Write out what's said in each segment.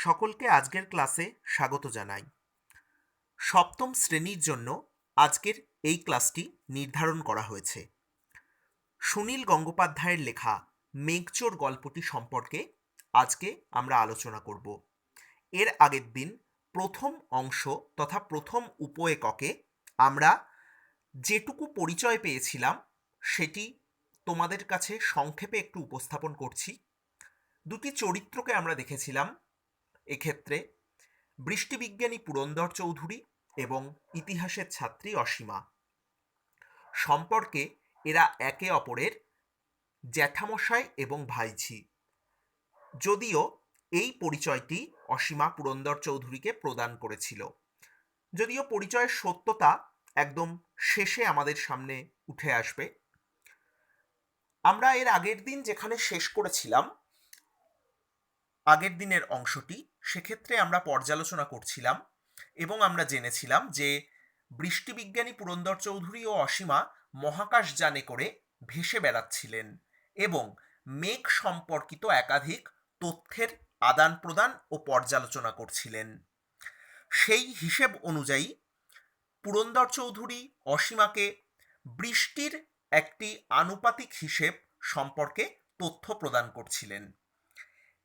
সকলকে আজকের ক্লাসে স্বাগত জানাই। সপ্তম শ্রেণীর জন্য আজকের এই ক্লাসটি নির্ধারণ করা হয়েছে। সুনীল গঙ্গোপাধ্যায়ের লেখা মেঘচোর গল্পটি সম্পর্কে আজকে আমরা আলোচনা করব। এর আগের দিন প্রথম অংশ তথা প্রথম উপএককে আমরা যেটুকু পরিচয় পেয়েছিলাম সেটি তোমাদের কাছে সংক্ষেপে একটু উপস্থাপন করছি। দুটি চরিত্রকে আমরা দেখেছিলাম এক্ষেত্রে, বৃষ্টিবিজ্ঞানী পুরন্দর চৌধুরী এবং ইতিহাসের ছাত্রী অসীমা। সম্পর্কে এরা একে অপরের জ্যাঠামশাই এবং ভাইঝি। যদিও এই পরিচয়টি অসীমা পুরন্দর চৌধুরীকে প্রদান করেছিল, যদিও পরিচয়ের সত্যতা একদম শেষে আমাদের সামনে উঠে আসবে। আমরা এর আগের দিন যেখানে শেষ করেছিলাম আগের দিনের অংশটি, সেক্ষেত্রে আমরা পর্যালোচনা করছিলাম এবং আমরা জেনেছিলাম যে বৃষ্টিবিজ্ঞানী পুরন্দর চৌধুরী ও অসীমা মহাকাশযানে করে ভেসে বেড়াচ্ছিলেন এবং মেঘ সম্পর্কিত একাধিক তথ্যের আদান প্রদান ও পর্যালোচনা করছিলেন। সেই হিসেব অনুযায়ী পুরন্দর চৌধুরী অসীমাকে বৃষ্টির একটি আনুপাতিক হিসেব সম্পর্কে তথ্য প্রদান করছিলেন।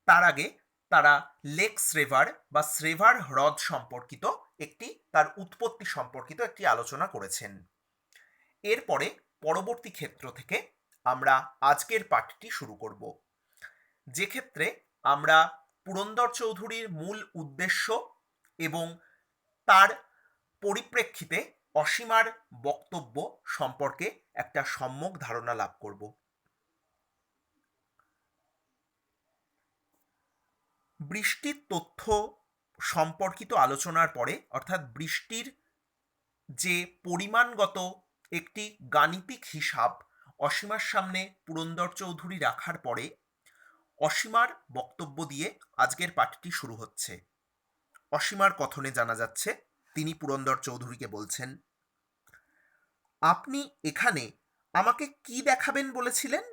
তার আগে তারা লেক শ্রেভার বা শ্রেভার হ্রদ সম্পর্কিত তার উৎপত্তি সম্পর্কিত একটি আলোচনা করেছেন। এরপরে পরবর্তী ক্ষেত্র থেকে আমরা আজকের পাঠটি শুরু করব, যে ক্ষেত্রে আমরা পুরন্দর চৌধুরীর মূল উদ্দেশ্য এবং তার পরিপ্রেক্ষিতে অসীমার বক্তব্য সম্পর্কে একটা সম্যক ধারণা লাভ করব। বৃষ্টির তথ্য সম্পর্কিত আলোচনার পরে, অর্থাৎ বৃষ্টির যে পরিমাণগত একটি গাণিতিক হিসাব অসীমার সামনে পুরন্দর চৌধুরী রাখার পরে অসীমার বক্তব্য দিয়ে আজকের পাঠটি শুরু হচ্ছে। অসীমার কথনে জানা যাচ্ছে, তিনি পুরন্দর চৌধুরীকে বলছেন, আপনি এখানে আমাকে কি দেখাবেন বলেছিলেন?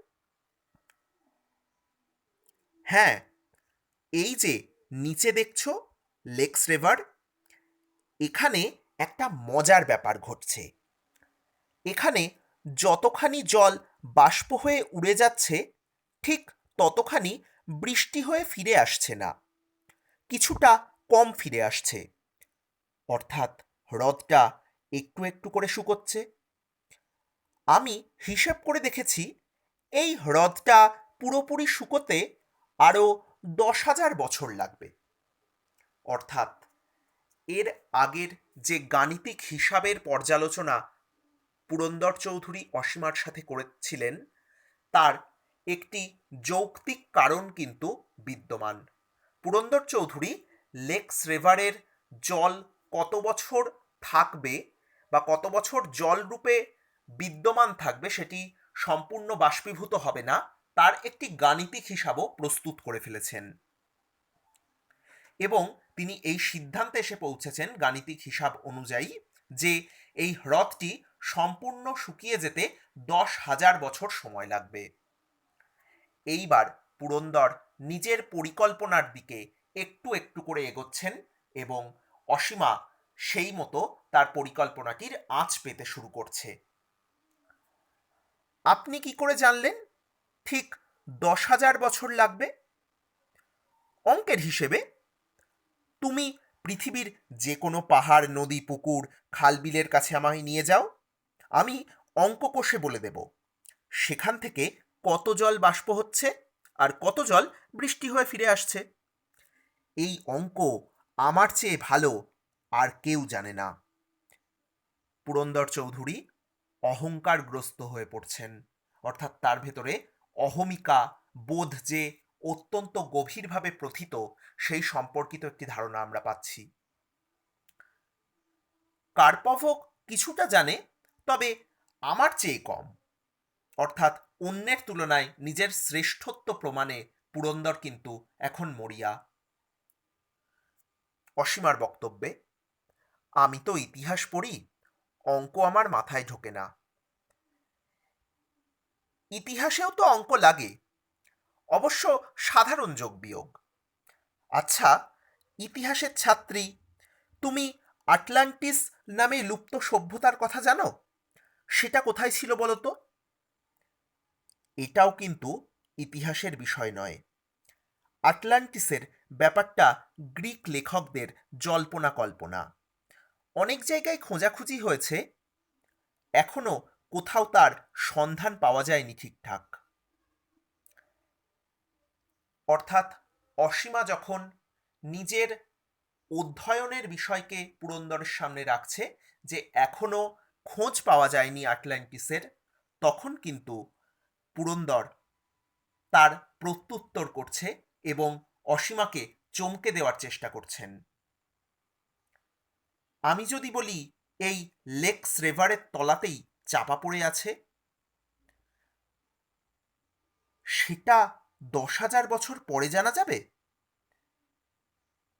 হ্যাঁ, এই যে নিচে দেখছো লেক শ্রেভার, এখানে একটা মজার ব্যাপার ঘটছে। এখানে যতখানি জল বাষ্প হয়ে উড়ে যাচ্ছে, ঠিক ততখানি বৃষ্টি হয়ে ফিরে আসছে না, কিছুটা কম ফিরে আসছে। অর্থাৎ হ্রদটা একটু একটু করে শুকোচ্ছে। আমি হিসেব করে দেখেছি, এই হ্রদটা পুরোপুরি শুকোতে আরও 10,000 বছর লাগবে। অর্থাৎ এর আগের যে গাণিতিক হিসাবের পর্যালোচনা পুরন্দর চৌধুরী অসীমার সাথে করেছিলেন, তার একটি যৌক্তিক কারণ কিন্তু বিদ্যমান। পুরন্দর চৌধুরী লেক শ্রেভারের জল কত বছর থাকবে বা কত বছর জল রূপে বিদ্যমান থাকবে সেটি সম্পূর্ণ বাষ্পীভূত হবে না, তার একটি গাণিতিক হিসাবও প্রস্তুত করে ফেলেছেন এবং তিনি এই সিদ্ধান্তে এসে পৌঁছেছেন গাণিতিক হিসাব অনুযায়ী যে এই হ্রদটি সম্পূর্ণ শুকিয়ে যেতে 10,000 বছর সময় লাগবে। এইবার পুরন্দর নিজের পরিকল্পনার দিকে একটু একটু করে এগোচ্ছেন এবং অসীমা সেই মতো তার পরিকল্পনাটির আঁচ পেতে শুরু করছে। আপনি কি করে জানলেন ঠিক 10,000 বছর লাগবে? অঙ্কের হিসেবে তুমি পৃথিবীর যে কোনো পাহাড়, নদী, পুকুর, খালবিলের কাছে আমায় নিয়ে যাও, আমি অঙ্ক কষে বলে দেব সেখান থেকে কত জল বাষ্প হচ্ছে আর কত জল বৃষ্টি হয়ে ফিরে আসছে। এই অঙ্ক আমার চেয়ে ভালো আর কেউ জানে না। পুরন্দর চৌধুরী অহংকারগ্রস্ত হয়ে পড়ছেন, অর্থাৎ তার ভেতরে অহমিকা বোধ যে অত্যন্ত গভীরভাবে প্রথিত, সেই সম্পর্কিত একটি ধারণা আমরা পাচ্ছি। কার্পভও কিছুটা জানে, তবে আমার চেয়ে কম। অর্থাৎ অন্যের তুলনায় নিজের শ্রেষ্ঠত্ব প্রমাণে পুরন্দর কিন্তু এখন মরিয়া। অসীমার বক্তব্যে, আমি তো ইতিহাস পড়ি, অঙ্ক আমার মাথায় ঢোকে না। ইতিহাসেও তো অঙ্ক লাগে, অবশ্য সাধারণ যোগ বিয়োগ। আচ্ছা, ইতিহাসের ছাত্রী, তুমি আটলান্টিস নামে লুপ্ত সভ্যতার কথা জানো? সেটা কোথায় ছিল বলো তো? এটাও কিন্তু ইতিহাসের বিষয় নয়। আটলান্টিসের ব্যাপারটা গ্রিক লেখকদের জল্পনা কল্পনা। অনেক জায়গায় খোঁজাখুঁজি হয়েছে, এখনো কোথাও তার সন্ধান পাওয়া যায়নি ঠিকঠাক। অর্থাৎ অসীমা যখন নিজের অধ্যয়নের বিষয়কে পুরন্দরের সামনে রাখছে যে এখনো খোঁজ পাওয়া যায়নি আটলান্টিসের, তখন কিন্তু পুরন্দর তার প্রত্যুত্তর করছে এবং অসীমাকে চমকে দেওয়ার চেষ্টা করছেন। আমি যদি বলি এই লেক্স রেভারের তলাতেই চাপা পড়ে আছে, সেটা 10,000 বছর পরে জানা যাবে?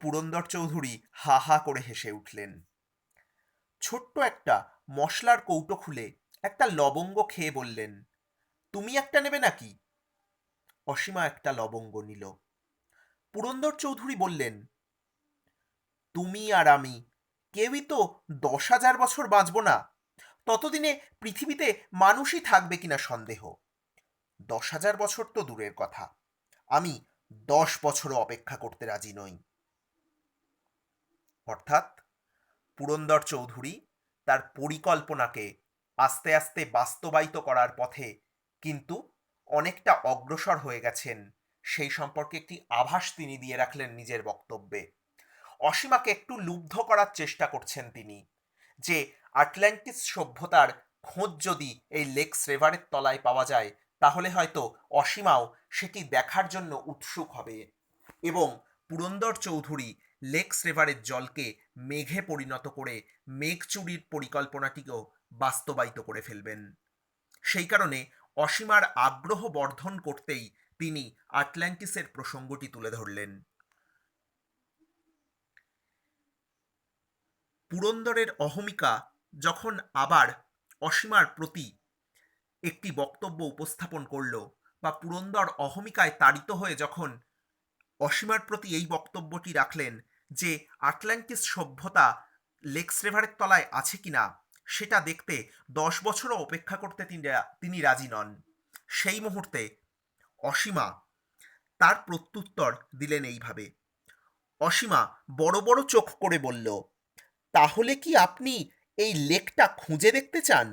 পুরন্দর চৌধুরী হা হা করে হেসে উঠলেন। ছোট্ট একটা মশলার কৌটো খুলে একটা লবঙ্গ খেয়ে বললেন, তুমি একটা নেবে নাকি? অসীমা একটা লবঙ্গ নিল। পুরন্দর চৌধুরী বললেন, তুমি আর আমি কেউই তো 10,000 বছর বাঁচব না। ততদিনে পৃথিবীতে মানুষই থাকবে কিনা সন্দেহ। 10,000 বছর তো দূরের কথা, আমি 10 বছরও অপেক্ষা করতে রাজি নই। অর্থাৎ পুরন্দর চৌধুরী তার পরিকল্পনাকে আস্তে আস্তে বাস্তবায়িত করার পথে কিন্তু অনেকটা অগ্রসর হয়ে গেছেন, সেই সম্পর্কে একটি আভাস তিনি দিয়ে রাখলেন নিজের বক্তব্যে। অসীমাকে একটু লুব্ধ করার চেষ্টা করছেন তিনি, যে আটলান্টিস সভ্যতার খোঁজ যদি এই লেক্স রেভারের তলায় পাওয়া যায়, তাহলে হয়তো অসীমাও সেটি দেখার জন্য উৎসুক হবে এবং পুরন্দর চৌধুরী লেক্স রেভারের জলকে মেঘে পরিণত করে মেঘ চুরির পরিকল্পনাটিকেও বাস্তবায়িত করে ফেলবেন। সেই কারণে অসীমার আগ্রহ বর্ধন করতেই তিনি আটলান্টিসের প্রসঙ্গটি তুলে ধরলেন। পুরন্দরের অহমিকা যখন আবার অসীমার প্রতি একটি বক্তব্য উপস্থাপন করল, বা পুরন্দর অহমিকায় তাড়িত হয়ে যখন অসীমার প্রতি এই বক্তব্যটি রাখলেন যে আটলান্টিস সভ্যতা লেক্স রেভারের তলায় আছে কিনা সেটা দেখতে 10 বছরও অপেক্ষা করতে তিনি রাজি নন, সেই মুহূর্তে অসীমা তার প্রত্যুত্তর দিলেন এইভাবে। অসীমা বড় বড় চোখ করে বলল, তাহলে কি আপনি এই লেকটা খুঁজে দেখতে চান?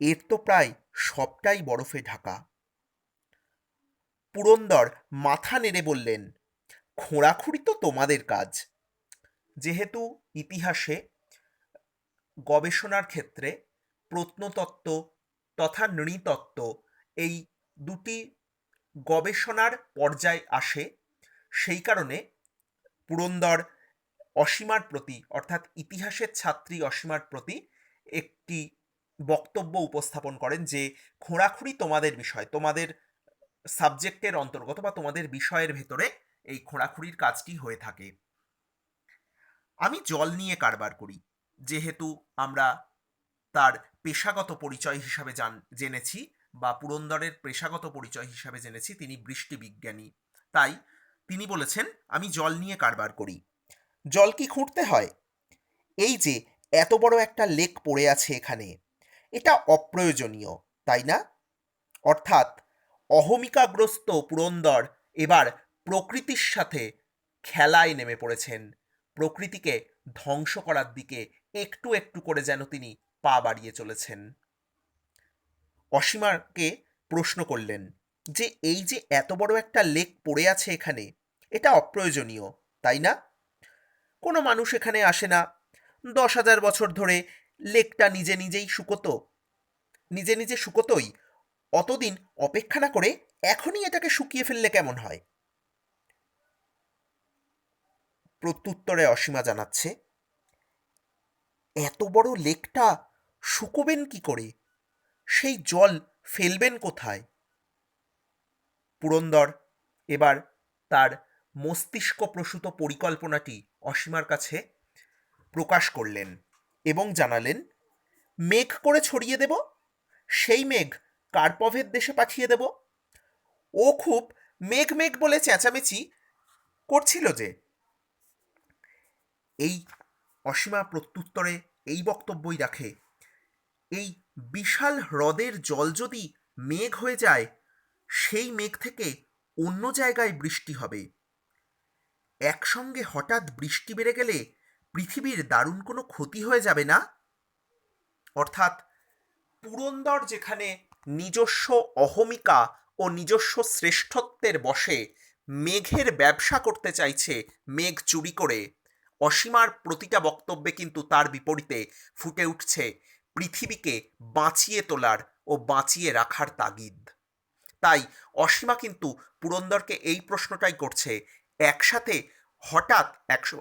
এর তো প্রায় সবটাই বরফে ঢাকা। পুরন্দর মাথা নেড়ে বললেন, খোঁড়াখুড়ি তো তোমাদের কাজ। যেহেতু ইতিহাসে গবেষণার ক্ষেত্রে প্রত্নতত্ত্ব তথা নৃতত্ত্ব এই দুটি গবেষণার পর্যায় আসে, সেই কারণে পুরন্দর অসীমার প্রতি, অর্থাৎ ইতিহাসের ছাত্রী অসীমার প্রতি একটি বক্তব্য উপস্থাপন করেন যে খোঁড়াখুড়ি তোমাদের বিষয়, তোমাদের সাবজেক্টের অন্তর্গত বা তোমাদের বিষয়ের ভেতরে এই খোঁড়াখুড়ির কাজটি হয়ে থাকে। আমি জল নিয়ে কারবার করি, যেহেতু আমরা তার পেশাগত পরিচয় হিসাবে জেনেছি, বা পুরন্দরের পেশাগত পরিচয় হিসাবে জেনেছি তিনি বৃষ্টি বিজ্ঞানী, তাই তিনি বলেছেন আমি জল নিয়ে কারবার করি। জল কি খুঁড়তে হয়? এই যে এত বড় একটা লেক পড়ে আছে এখানে, এটা অপ্রয়োজনীয়, তাই না? অর্থাৎ অহমিকাগ্রস্ত পুরন্দর এবার প্রকৃতির সাথে খেলায় নেমে পড়েছেন, প্রকৃতিকে ধ্বংস করার দিকে একটু একটু করে যেন তিনি পা বাড়িয়ে চলেছেন। অসীমাকে প্রশ্ন করলেন যে এই যে এত বড় একটা লেক পড়ে আছে এখানে, এটা অপ্রয়োজনীয়, তাই না? কোনো মানুষ এখানে আসে না, 10,000 বছর ধরে লেকটা নিজে নিজেই শুকোতো, নিজে নিজে শুকোতোই, অতদিন অপেক্ষা না করে এখনই এটাকে শুকিয়ে ফেললে কেমন হয়? প্রত্যুত্তরে অসীমা জানাচ্ছে, এত বড় লেকটা শুকোবেন কি করে? সেই জল ফেলবেন কোথায়? পুরন্দর এবার তার মস্তিষ্ক প্রসূত পরিকল্পনাটি অসীমার কাছে প্রকাশ করলেন এবং জানালেন, মেঘ করে ছড়িয়ে দেব, সেই মেঘ কার্পভের দেশে পাঠিয়ে দেব। ও খুব মেঘ মেঘ বলে চেঁচামেচি করছিল যে, এই অসীমা প্রত্যুত্তরে এই বক্তব্যই রাখে, এই বিশাল হ্রদের জল যদি মেঘ হয়ে যায়, সেই মেঘ থেকে অন্য জায়গায় বৃষ্টি হবে। একসঙ্গে হঠাৎ বৃষ্টি বেড়ে গেলে পৃথিবীর দারুণ কোনো ক্ষতি হয়ে যাবে না? অর্থাৎ পুরন্দর যেখানে নিজস্ব অহমিকা ও নিজস্ব শ্রেষ্ঠত্বের বশে মেঘের ব্যবসা করতে চাইছে মেঘ চুরি করে, অসীমার প্রতিটা বক্তব্যে কিন্তু তার বিপরীতে ফুটে উঠছে পৃথিবীকে বাঁচিয়ে তোলার ও বাঁচিয়ে রাখার তাগিদ। তাই অসীমা কিন্তু পুরন্দরকে এই প্রশ্নটাই করছে, একসাথে হঠাৎ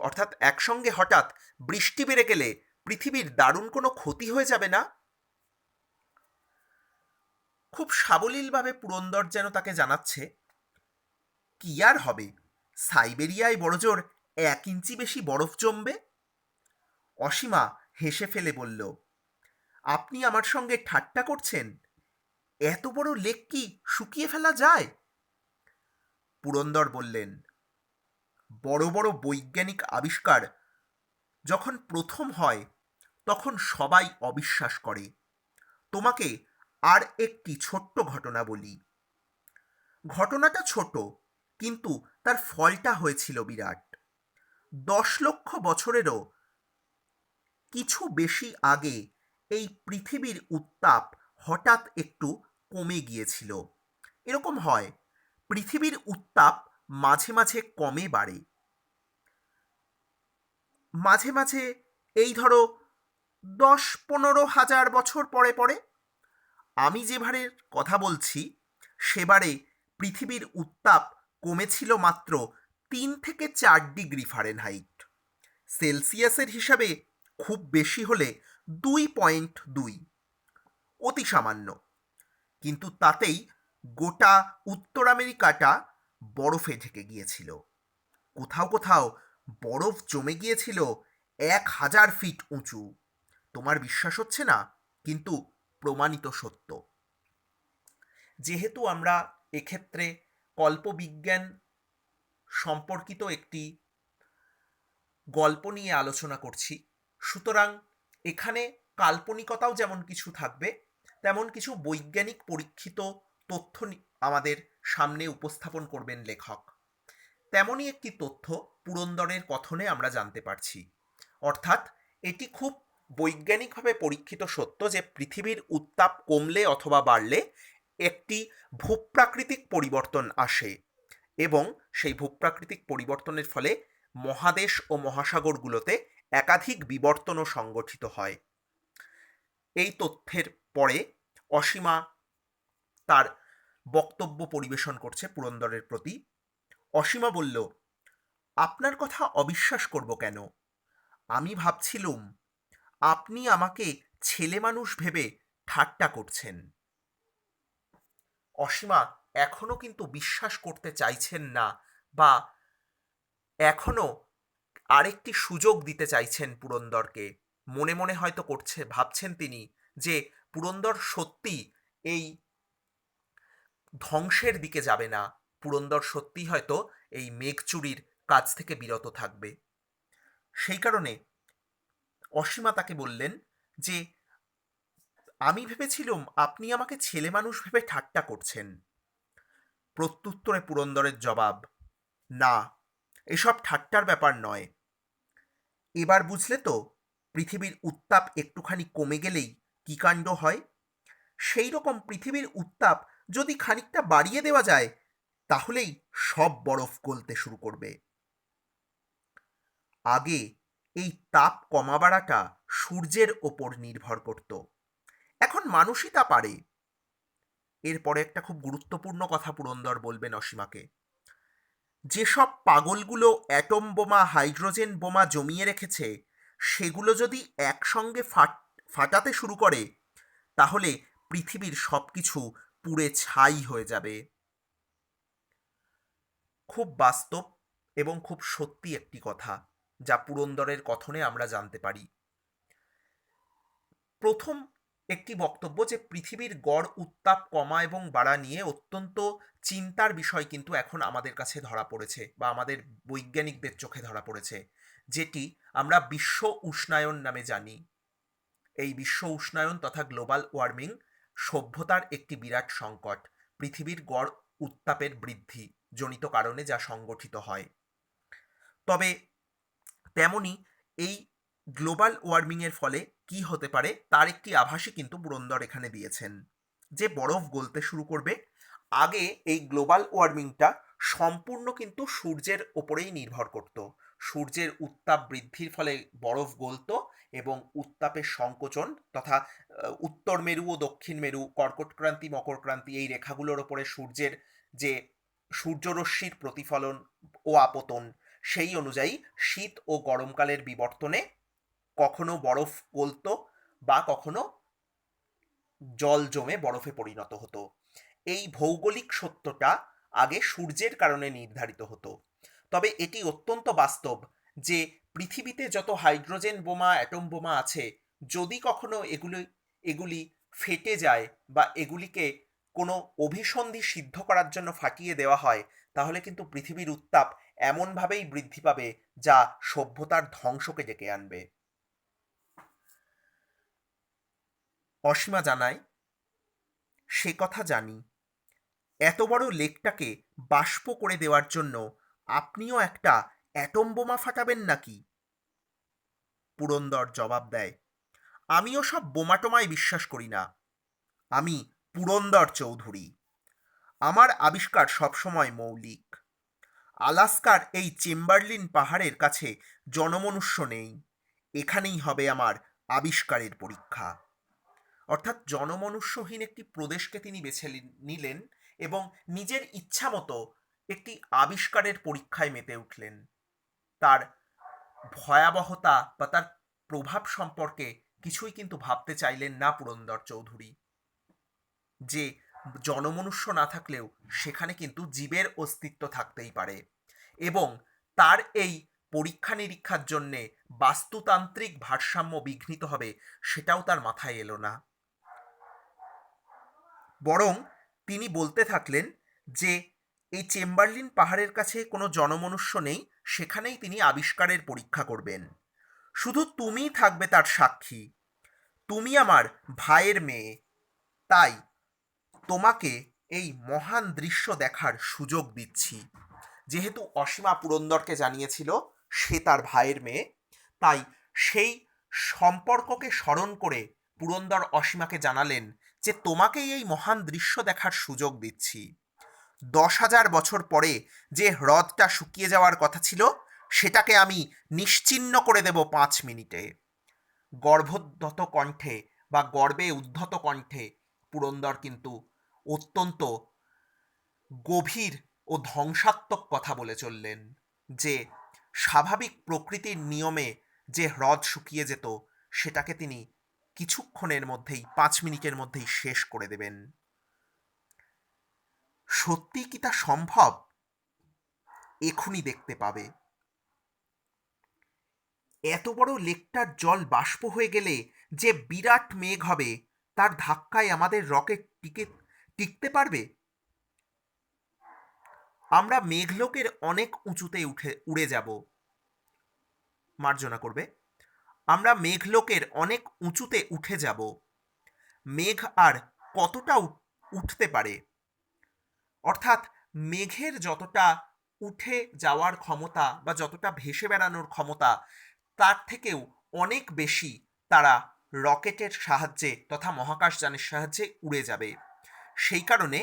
অর্থাৎ একসঙ্গে হঠাৎ বৃষ্টি বেড়ে গেলে পৃথিবীর দারুণ কোনো ক্ষতি হয়ে যাবে না? খুব সাবলীলভাবে পুরন্দর যেন তাকে জানাচ্ছে, কি আর হবে, সাইবেরিয়ায় বড়জোর 1 ইঞ্চি বেশি বরফ জমবে। অসীমা হেসে ফেলে বলল, আপনি আমার সঙ্গে ঠাট্টা করছেন? এত বড় লেক কি শুকিয়ে ফেলা যায়? পুরন্দর বললেন, বড় বড় বৈজ্ঞানিক আবিষ্কার যখন প্রথম হয় তখন সবাই অবিশ্বাস করে। তোমাকে আর একটি ছোট্ট ঘটনা বলি। ঘটনাটা ছোট, কিন্তু তার ফলটা হয়েছিল বিরাট। 10 লক্ষ বছরেরও কিছু বেশি আগে এই পৃথিবীর উত্তাপ হঠাৎ একটু কমে গিয়েছিল। এরকম হয়, পৃথিবীর উত্তাপ মাঝে মাঝে কমে বাড়ে, মাঝে মাঝে এই ধরো 10-15 হাজার বছর পরে পরে। আমি যেবারের কথা বলছি, সেবারে পৃথিবীর উত্তাপ কমেছিল মাত্র 3 থেকে 4 ডিগ্রি ফারেনহাইট। সেলসিয়াসের হিসাবে খুব বেশি হলে 2.2, অতি সামান্য। কিন্তু তাতেই গোটা উত্তর আমেরিকাটা বরফে ঢেকে গিয়েছিল। কোথাও কোথাও বরফ জমে গিয়েছিল 1000 ফিট উঁচু। তোমার বিশ্বাস হচ্ছে না, কিন্তু প্রমাণিত সত্য। যেহেতু আমরা এক্ষেত্রে কল্পবিজ্ঞান সম্পর্কিত একটি গল্প নিয়ে আলোচনা করছি, সুতরাং এখানে কাল্পনিকতাও যেমন কিছু থাকবে, তেমন কিছু বৈজ্ঞানিক পরীক্ষিত তথ্য আমাদের সামনে উপস্থাপন করবেন লেখক। তেমনই একটি তথ্য পুরন্দরের কথনে আমরা জানতে পারছি। অর্থাৎ এটি খুব বৈজ্ঞানিকভাবে পরীক্ষিত সত্য যে পৃথিবীর উত্তাপ কমলে অথবা বাড়লে একটি ভূপ্রাকৃতিক পরিবর্তন আসে, এবং সেই ভূপ্রাকৃতিক পরিবর্তনের ফলে মহাদেশ ও মহাসাগরগুলোতে একাধিক বিবর্তনও সংগঠিত হয়। এই তথ্যের পরে অসীমা তার বক্তব্য পরিবেশন করছে পুরন্দরের প্রতি। অসীমা বলল, আপনার কথা অবিশ্বাস করব কেন? আমি ভাবছিলুম আপনি আমাকে ছেলে মানুষ ভেবে ঠাট্টা করছেন। অসীমা এখনো কিন্তু বিশ্বাস করতে চাইছেন না, বা এখনো আরেকটি সুযোগ দিতে চাইছেন পুরন্দরকে। মনে মনে হয়তো ভাবছেন তিনি যে পুরন্দর সত্যি এই ধ্বংসের দিকে যাবে না, পুরন্দর সত্যি হয়তো এই মেঘ চুরির কাজ থেকে বিরত থাকবে। সেই কারণে অসীমা তাকে বললেন যে, আমি ভেবেছিলুম আপনি আমাকে ছেলে মানুষ ভেবে ঠাট্টা করছেন। প্রত্যুত্তরে পুরন্দরের জবাব, না, এসব ঠাট্টার ব্যাপার নয়। এবার বুঝলে তো পৃথিবীর উত্তাপ একটুখানি কমে গেলেই কি কাণ্ড হয়? সেই রকম পৃথিবীর উত্তাপ যদি খানিকটা বাড়িয়ে দেওয়া যায়, তাহলেই সব বরফ গলতে শুরু করবে। আগে এই তাপ কমা বাড়াটা সূর্যের ওপর নির্ভর করত, এখন মানুষই তা পারে। এরপরে একটা খুব গুরুত্বপূর্ণ কথা পুরন্দর বলবেন অসীমাকে। যেসব পাগলগুলো অ্যাটম বোমা, হাইড্রোজেন বোমা জমিয়ে রেখেছে, সেগুলো যদি একসঙ্গে ফাটাতে শুরু করে, তাহলে পৃথিবীর সব কিছু পুড়ে ছাই হয়ে যাবে। খুব বাস্তব এবং খুব সত্যি একটি কথা, যা পুরন্দরের কথনে আমরা জানতে পারি। প্রথম একটি বক্তব্য যে পৃথিবীর গড় উত্তাপ কমা এবং বাড়া নিয়ে অত্যন্ত চিন্তার বিষয় কিন্তু এখন আমাদের কাছে ধরা পড়েছে বা আমাদের বৈজ্ঞানিকদের চোখে ধরা পড়েছে, যেটি আমরা বিশ্ব উষ্ণায়ন নামে জানি। এই বিশ্ব উষ্ণায়ন তথা গ্লোবাল ওয়ার্মিং সভ্যতার একটি বিরাট সংকট, পৃথিবীর গড় উত্তাপের বৃদ্ধি জনিত কারণে যা সংগঠিত হয়। তবে তেমনি এই গ্লোবাল ওয়ার্মিংয়ের ফলে কি হতে পারে তার একটি আভাসই কিন্তু পুরন্দর এখানে দিয়েছেন, যে বরফ গলতে শুরু করবে। আগে এই গ্লোবাল ওয়ার্মিংটা সম্পূর্ণ কিন্তু সূর্যের ওপরেই নির্ভর করত। সূর্যের উত্তাপ বৃদ্ধির ফলে বরফ গলতো এবং উত্তাপের সংকোচন তথা উত্তর মেরু ও দক্ষিণ মেরু, কর্কটক্রান্তি, মকরক্রান্তি এই রেখাগুলোর ওপরে সূর্যের যে সূর্যরশ্মির প্রতিফলন ও আপতন, সেই অনুযায়ী শীত ও গরমকালের বিবর্তনে কখনো বরফ গলতো বা কখনো জল জমে বরফে পরিণত হতো। এই ভৌগোলিক সত্যটা আগে সূর্যের কারণে নির্ধারিত হতো। তবে এটি অত্যন্ত বাস্তব যে পৃথিবীতে যত হাইড্রোজেন বোমা, অ্যাটম বোমা আছে, যদি কখনো এগুলি ফেটে যায় বা এগুলিকে কোনো অভিসন্ধি সিদ্ধ করার জন্য ফাটিয়ে দেওয়া হয়, তাহলে কিন্তু পৃথিবীর উত্তাপ এমনভাবেই বৃদ্ধি পাবে যা সভ্যতার ধ্বংসকে ডেকে আনবে। অসীমা জানায়, সে কথা জানি, এত বড় লেকটাকে বাষ্প করে দেওয়ার জন্য আপনিও একটা অ্যাটম বোমা ফাটাবেন নাকি? পুরন্দর জবাব দেয়, আমিও সব বোমাটোমায় বিশ্বাস করি না। আমি পুরন্দর চৌধুরী। আমার আবিষ্কার সবসময় মৌলিক। আলাস্কার এই চেম্বারলিন পাহাড়ের কাছে জনমনুষ্য নেই। এখানেই হবে আমার আবিষ্কারের পরীক্ষা। অর্থাৎ জনমনুষ্যহীন একটি প্রদেশকে তিনি বেছে নিলেন এবং নিজের ইচ্ছা মতো একটি আবিষ্কারের পরীক্ষায় মেতে উঠলেন। তার ভয়াবহতা বা তার প্রভাব সম্পর্কে কিছুই কিন্তু ভাবতে চাইলেন না পুরন্দর চৌধুরী, যে জনমনুষ্য না থাকলেও সেখানে কিন্তু জীবের অস্তিত্ব থাকতেই পারে এবং তার এই পরীক্ষা নিরীক্ষার জন্যে বাস্তুতান্ত্রিক ভারসাম্য বিঘ্নিত হবে, সেটাও তার মাথায় এলো না। বরং তিনি বলতে থাকলেন যে এই চেম্বারলিন পাহাড়ের কাছে কোনো জনমনুষ্য নেই, সেখানেই তিনি আবিষ্কারের পরীক্ষা করবেন। শুধু তুমিই থাকবে তার সাক্ষী। তুমি আমার ভাইয়ের মেয়ে, তাই তোমাকে এই মহান দৃশ্য দেখার সুযোগ দিচ্ছি। যেহেতু অসীমা পুরন্দরকে জানিয়েছিল সে তার ভাইয়ের মেয়ে, তাই সেই সম্পর্ককে স্মরণ করে পুরন্দর অসীমাকে জানালেন যে তোমাকেই এই মহান দৃশ্য দেখার সুযোগ দিচ্ছি। 10,000 বছর পরে যে হ্রদটা শুকিয়ে যাওয়ার কথা ছিল, সেটাকে আমি নিশ্চিহ্ন করে দেব 5 মিনিটে। গর্ভোদ্ধত কণ্ঠে বা গর্বে উদ্ধত কণ্ঠে পুরন্দর কিন্তু অত্যন্ত গভীর ও ধ্বংসাত্মক কথা বলে চললেন, যে স্বাভাবিক প্রকৃতির নিয়মে যে হ্রদ শুকিয়ে যেত, সেটাকে তিনি কিছুক্ষণের মধ্যেই 5 মিনিটের মধ্যেই শেষ করে দেবেন। সত্যি কি তা সম্ভব? এখুনি দেখতে পাবে। এত বড় লেকটার জল বাষ্প হয়ে গেলে যে বিরাট মেঘ হবে, তার ধাক্কায় আমাদের রকেট টিকতে পারবে? আমরা মেঘলোকের অনেক উঁচুতে উড়ে যাব। মার্জনা করবে, আমরা মেঘলোকের অনেক উঁচুতে উঠে যাব। মেঘ আর কতটা উঠতে পারে? অর্থাৎ মেঘের যতটা উঠে যাওয়ার ক্ষমতা বা যতটা ভেসে বেড়ানোর ক্ষমতা, তার থেকেও অনেক বেশি তারা রকেটের সাহায্যে তথা মহাকাশযানের সাহায্যে উড়ে যাবে। সেই কারণে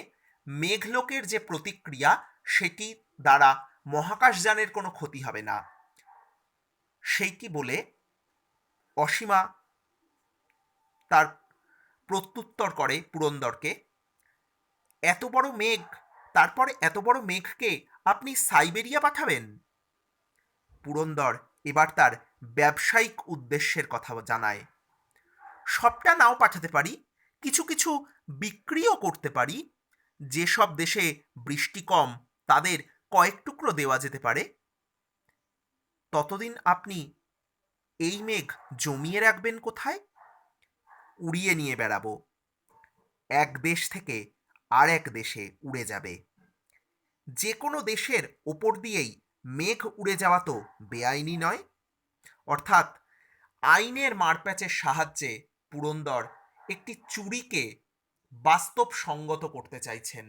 মেঘলোকের যে প্রতিক্রিয়া, সেটি দ্বারা মহাকাশযানের কোনো ক্ষতি হবে না। সেইটি বলে অসীমা তার প্রত্যুত্তর করে পুরন্দরকে, এত বড় মেঘ, তারপরে এত বড় মেঘকে আপনি সাইবেরিয়া পাঠাবেন? পুরন্দর এবার তার ব্যবসায়িক উদ্দেশ্যের কথা জানায়। সবটা নাও পাঠাতে পারি, কিছু কিছু বিক্রিও করতে পারি। যেসব দেশে বৃষ্টি কম, তাদের কয়েক টুকরো দেওয়া যেতে পারে। ততদিন আপনি এই মেঘ জমিয়ে রাখবেন কোথায়? উড়িয়ে নিয়ে বেড়াবো, এক দেশ থেকে আর এক দেশে উড়ে যাবে। যে কোনো দেশের ওপর দিয়েই মেঘ উড়ে যাওয়া তো বেআইনি নয়। অর্থাৎ আইনের মারপ্যাচের সাহায্যে পুরন্দর একটি চুরিকে বাস্তবসঙ্গত করতে চাইছেন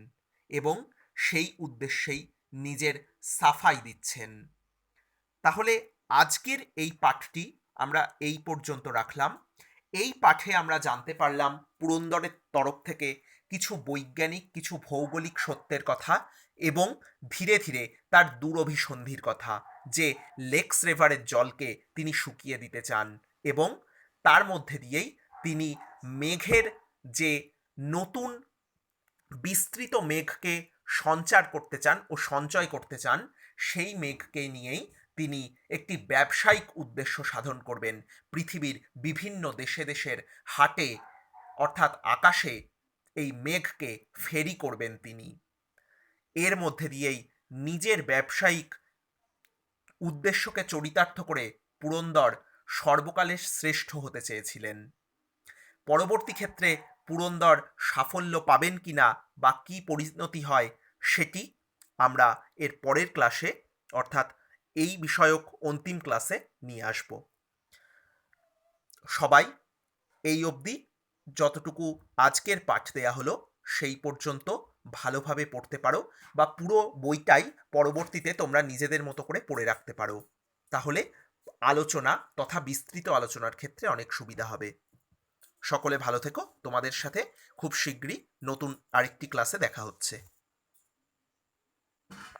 এবং সেই উদ্দেশ্যেই নিজের সাফাই দিচ্ছেন। তাহলে আজকের এই পাঠটি আমরা এই পর্যন্ত রাখলাম। এই পাঠে আমরা জানতে পারলাম পুরন্দরের তরফ থেকে কিছু বৈজ্ঞানিক, কিছু ভৌগোলিক সত্যের কথা এবং ধীরে ধীরে তার দূরভিসন্ধির কথা, যে লেকস রিভারের জলকে তিনি শুকিয়ে দিতে চান এবং তার মধ্যে দিয়েই তিনি মেঘের যে নতুন বিস্তৃত মেঘকে সঞ্চার করতে চান ও সঞ্চয় করতে চান, সেই মেঘকে নিয়েই তিনি একটি ব্যবসায়িক উদ্দেশ্য সাধন করবেন। পৃথিবীর বিভিন্ন দেশে দেশের হাটে অর্থাৎ আকাশে এই মেঘকে ফেরি করবেন তিনি। এর মধ্যে দিয়েই নিজের ব্যবসায়িক উদ্দেশ্যকে চরিতার্থ করে পুরন্দর সর্বকালের শ্রেষ্ঠ হতে চেয়েছিলেন। পরবর্তী ক্ষেত্রে পুরন্দর সাফল্য পাবেন কিনা বা কী পরিণতি হয়, সেটি আমরা এর পরের ক্লাসে অর্থাৎ এই বিষয়ক অন্তিম ক্লাসে নিয়ে আসব। সবাই এই অবধি যতটুকু আজকের পাঠ দেয়া হলো সেই পর্যন্ত ভালোভাবে পড়তে পারো, বা পুরো বইটাই পরবর্তীতে তোমরা নিজেদের মতো করে পড়ে রাখতে পারো। তাহলে আলোচনা তথা বিস্তৃত আলোচনার ক্ষেত্রে অনেক সুবিধা হবে। সকলে ভালো থেকো। তোমাদের সাথে খুব শীঘ্রই নতুন আরেকটি ক্লাসে দেখা হচ্ছে।